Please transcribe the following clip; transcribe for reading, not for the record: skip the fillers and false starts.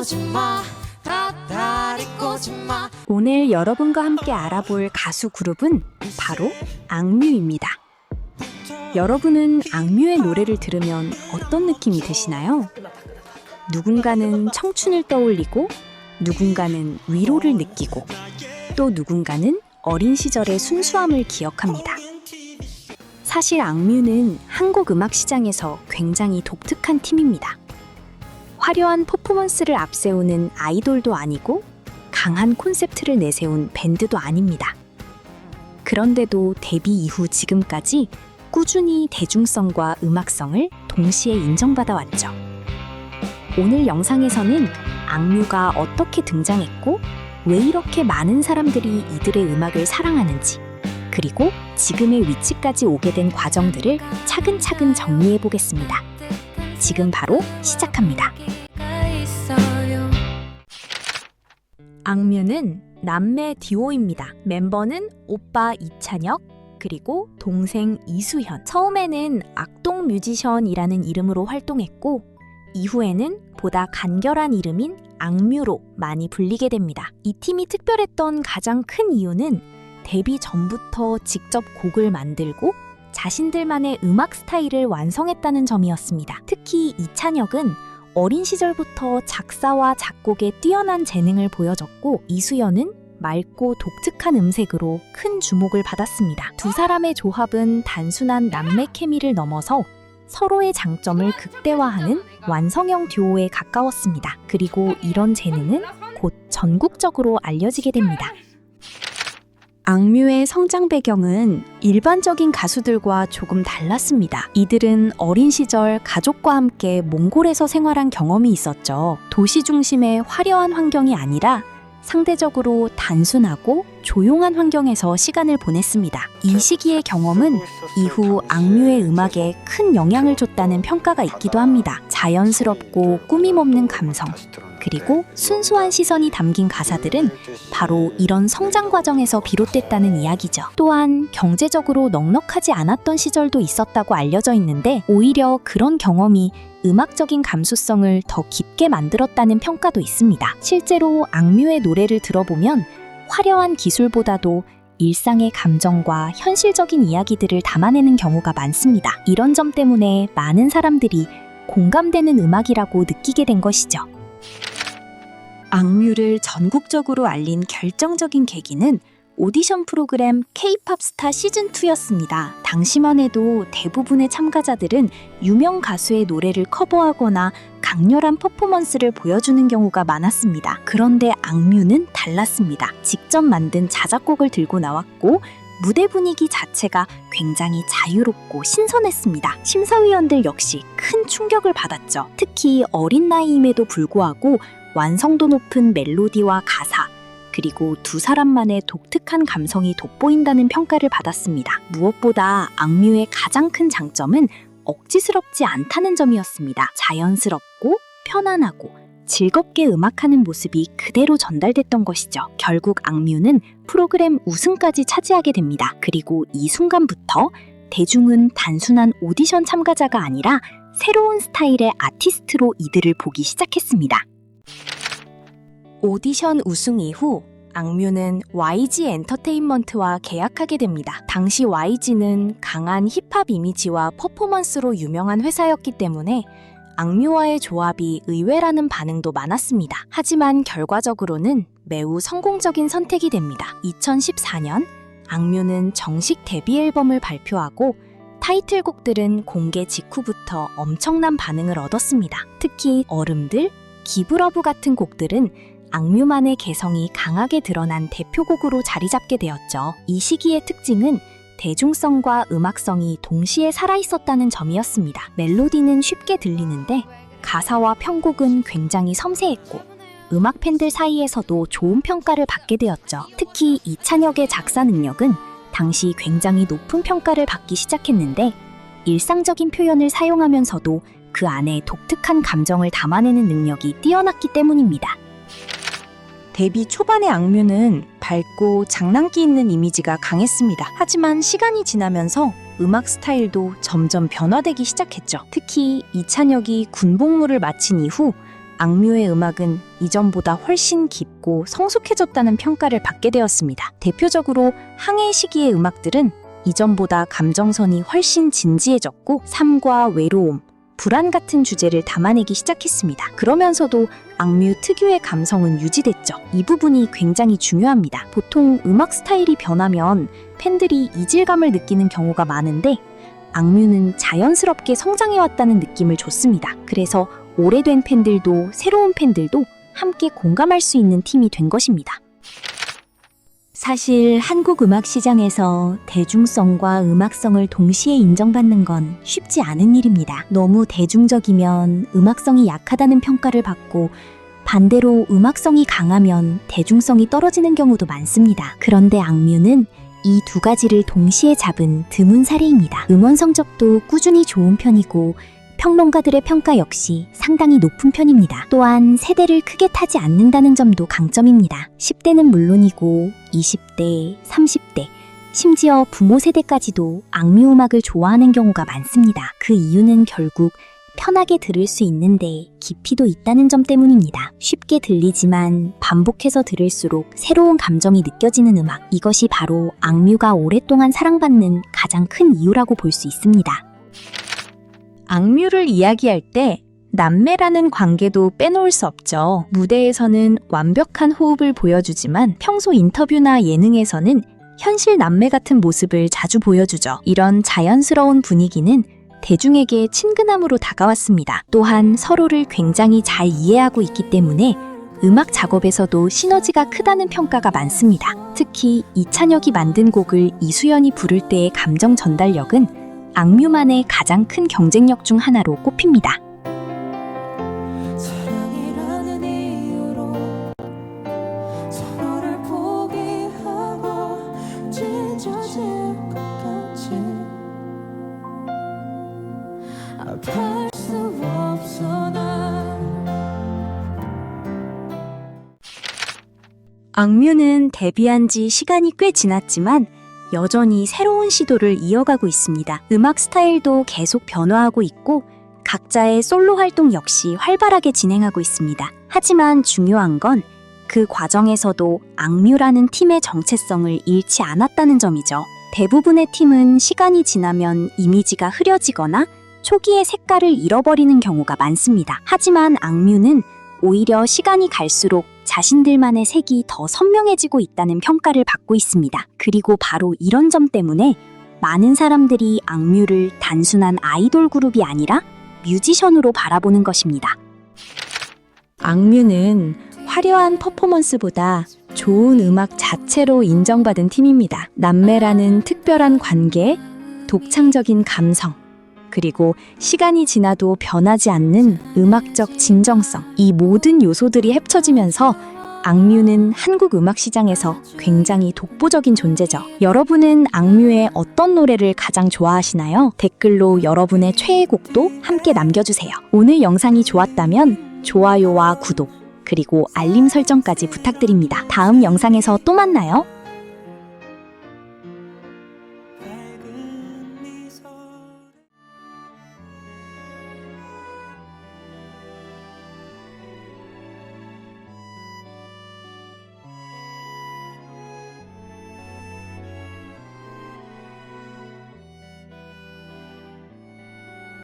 꼬집마 다리 꼬집마. 오늘 여러분과 함께 알아볼 가수 그룹은 바로 악뮤입니다. 여러분은 악뮤의 노래를 들으면 어떤 느낌이 드시나요? 누군가는 청춘을 떠올리고, 누군가는 위로를 느끼고, 또 누군가는 어린 시절의 순수함을 기억합니다. 사실 악뮤는 한국 음악 시장에서 굉장히 독특한 팀입니다. 화려한 퍼포먼스를 앞세우는 아이돌도 아니고 강한 콘셉트를 내세운 밴드도 아닙니다. 그런데도 데뷔 이후 지금까지 꾸준히 대중성과 음악성을 동시에 인정받아 왔죠. 오늘 영상에서는 악뮤가 어떻게 등장했고 왜 이렇게 많은 사람들이 이들의 음악을 사랑하는지, 그리고 지금의 위치까지 오게 된 과정들을 차근차근 정리해 보겠습니다. 지금 바로 시작합니다. 악뮤는 남매 듀오입니다. 멤버는 오빠 이찬혁, 그리고 동생 이수현. 처음에는 악동 뮤지션이라는 이름으로 활동했고 이후에는 보다 간결한 이름인 악뮤로 많이 불리게 됩니다. 이 팀이 특별했던 가장 큰 이유는 데뷔 전부터 직접 곡을 만들고 자신들만의 음악 스타일을 완성했다는 점이었습니다. 특히 이찬혁은 어린 시절부터 작사와 작곡에 뛰어난 재능을 보여줬고 이수연은 맑고 독특한 음색으로 큰 주목을 받았습니다. 두 사람의 조합은 단순한 남매 케미를 넘어서 서로의 장점을 극대화하는 완성형 듀오에 가까웠습니다. 그리고 이런 재능은 곧 전국적으로 알려지게 됩니다. 악뮤의 성장 배경은 일반적인 가수들과 조금 달랐습니다. 이들은 어린 시절 가족과 함께 몽골에서 생활한 경험이 있었죠. 도시 중심의 화려한 환경이 아니라 상대적으로 단순하고 조용한 환경에서 시간을 보냈습니다. 이 시기의 경험은 이후 악뮤의 음악에 큰 영향을 줬다는 평가가 있기도 합니다. 자연스럽고 꾸밈 없는 감성, 그리고 순수한 시선이 담긴 가사들은 바로 이런 성장 과정에서 비롯됐다는 이야기죠. 또한 경제적으로 넉넉하지 않았던 시절도 있었다고 알려져 있는데 오히려 그런 경험이 음악적인 감수성을 더 깊게 만들었다는 평가도 있습니다. 실제로 악뮤의 노래를 들어보면 화려한 기술보다도 일상의 감정과 현실적인 이야기들을 담아내는 경우가 많습니다. 이런 점 때문에 많은 사람들이 공감되는 음악이라고 느끼게 된 것이죠. 악뮤를 전국적으로 알린 결정적인 계기는 오디션 프로그램 K-POP 스타 시즌2였습니다. 당시만 해도 대부분의 참가자들은 유명 가수의 노래를 커버하거나 강렬한 퍼포먼스를 보여주는 경우가 많았습니다. 그런데 악뮤는 달랐습니다. 직접 만든 자작곡을 들고 나왔고 무대 분위기 자체가 굉장히 자유롭고 신선했습니다. 심사위원들 역시 큰 충격을 받았죠. 특히 어린 나이임에도 불구하고 완성도 높은 멜로디와 가사, 그리고 두 사람만의 독특한 감성이 돋보인다는 평가를 받았습니다. 무엇보다 악뮤의 가장 큰 장점은 억지스럽지 않다는 점이었습니다. 자연스럽고 편안하고 즐겁게 음악하는 모습이 그대로 전달됐던 것이죠. 결국 악뮤는 프로그램 우승까지 차지하게 됩니다. 그리고 이 순간부터 대중은 단순한 오디션 참가자가 아니라 새로운 스타일의 아티스트로 이들을 보기 시작했습니다. 오디션 우승 이후 악뮤는 YG 엔터테인먼트와 계약하게 됩니다. 당시 YG는 강한 힙합 이미지와 퍼포먼스로 유명한 회사였기 때문에 악뮤와의 조합이 의외라는 반응도 많았습니다. 하지만 결과적으로는 매우 성공적인 선택이 됩니다. 2014년 악뮤는 정식 데뷔 앨범을 발표하고 타이틀곡들은 공개 직후부터 엄청난 반응을 얻었습니다. 특히 얼음들, 기브러브 같은 곡들은 악뮤만의 개성이 강하게 드러난 대표곡으로 자리 잡게 되었죠. 이 시기의 특징은 대중성과 음악성이 동시에 살아있었다는 점이었습니다. 멜로디는 쉽게 들리는데 가사와 편곡은 굉장히 섬세했고 음악 팬들 사이에서도 좋은 평가를 받게 되었죠. 특히 이찬혁의 작사 능력은 당시 굉장히 높은 평가를 받기 시작했는데 일상적인 표현을 사용하면서도 그 안에 독특한 감정을 담아내는 능력이 뛰어났기 때문입니다. 데뷔 초반의 악뮤는 밝고 장난기 있는 이미지가 강했습니다. 하지만 시간이 지나면서 음악 스타일도 점점 변화되기 시작했죠. 특히 이찬혁이 군복무를 마친 이후 악뮤의 음악은 이전보다 훨씬 깊고 성숙해졌다는 평가를 받게 되었습니다. 대표적으로 항해 시기의 음악들은 이전보다 감정선이 훨씬 진지해졌고 삶과 외로움, 불안 같은 주제를 담아내기 시작했습니다. 그러면서도 악뮤 특유의 감성은 유지됐죠. 이 부분이 굉장히 중요합니다. 보통 음악 스타일이 변하면 팬들이 이질감을 느끼는 경우가 많은데 악뮤는 자연스럽게 성장해왔다는 느낌을 줬습니다. 그래서 오래된 팬들도 새로운 팬들도 함께 공감할 수 있는 팀이 된 것입니다. 사실 한국 음악 시장에서 대중성과 음악성을 동시에 인정받는 건 쉽지 않은 일입니다. 너무 대중적이면 음악성이 약하다는 평가를 받고 반대로 음악성이 강하면 대중성이 떨어지는 경우도 많습니다. 그런데 악뮤는 이 두 가지를 동시에 잡은 드문 사례입니다. 음원 성적도 꾸준히 좋은 편이고 평론가들의 평가 역시 상당히 높은 편입니다. 또한 세대를 크게 타지 않는다는 점도 강점입니다. 10대는 물론이고 20대, 30대, 심지어 부모 세대까지도 악뮤 음악을 좋아하는 경우가 많습니다. 그 이유는 결국 편하게 들을 수 있는데 깊이도 있다는 점 때문입니다. 쉽게 들리지만 반복해서 들을수록 새로운 감정이 느껴지는 음악. 이것이 바로 악뮤가 오랫동안 사랑받는 가장 큰 이유라고 볼 수 있습니다. 악뮤를 이야기할 때 남매라는 관계도 빼놓을 수 없죠. 무대에서는 완벽한 호흡을 보여주지만 평소 인터뷰나 예능에서는 현실 남매 같은 모습을 자주 보여주죠. 이런 자연스러운 분위기는 대중에게 친근함으로 다가왔습니다. 또한 서로를 굉장히 잘 이해하고 있기 때문에 음악 작업에서도 시너지가 크다는 평가가 많습니다. 특히 이찬혁이 만든 곡을 이수연이 부를 때의 감정 전달력은 악뮤만의 가장 큰 경쟁력 중 하나로 꼽힙니다. 사랑이라는 이유로 서로를 포기하고 찢어질 것 같이 아플 수 없어 난 악뮤는 데뷔한 지 시간이 꽤 지났지만 여전히 새로운 시도를 이어가고 있습니다. 음악 스타일도 계속 변화하고 있고 각자의 솔로 활동 역시 활발하게 진행하고 있습니다. 하지만 중요한 건 그 과정에서도 악뮤라는 팀의 정체성을 잃지 않았다는 점이죠. 대부분의 팀은 시간이 지나면 이미지가 흐려지거나 초기의 색깔을 잃어버리는 경우가 많습니다. 하지만 악뮤는 오히려 시간이 갈수록 자신들만의 색이 더 선명해지고 있다는 평가를 받고 있습니다. 그리고 바로 이런 점 때문에 많은 사람들이 악뮤를 단순한 아이돌 그룹이 아니라 뮤지션으로 바라보는 것입니다. 악뮤는 화려한 퍼포먼스보다 좋은 음악 자체로 인정받은 팀입니다. 남매라는 특별한 관계, 독창적인 감성, 그리고 시간이 지나도 변하지 않는 음악적 진정성, 이 모든 요소들이 합쳐지면서 악뮤는 한국 음악 시장에서 굉장히 독보적인 존재죠. 여러분은 악뮤의 어떤 노래를 가장 좋아하시나요? 댓글로 여러분의 최애곡도 함께 남겨주세요. 오늘 영상이 좋았다면 좋아요와 구독, 그리고 알림 설정까지 부탁드립니다. 다음 영상에서 또 만나요.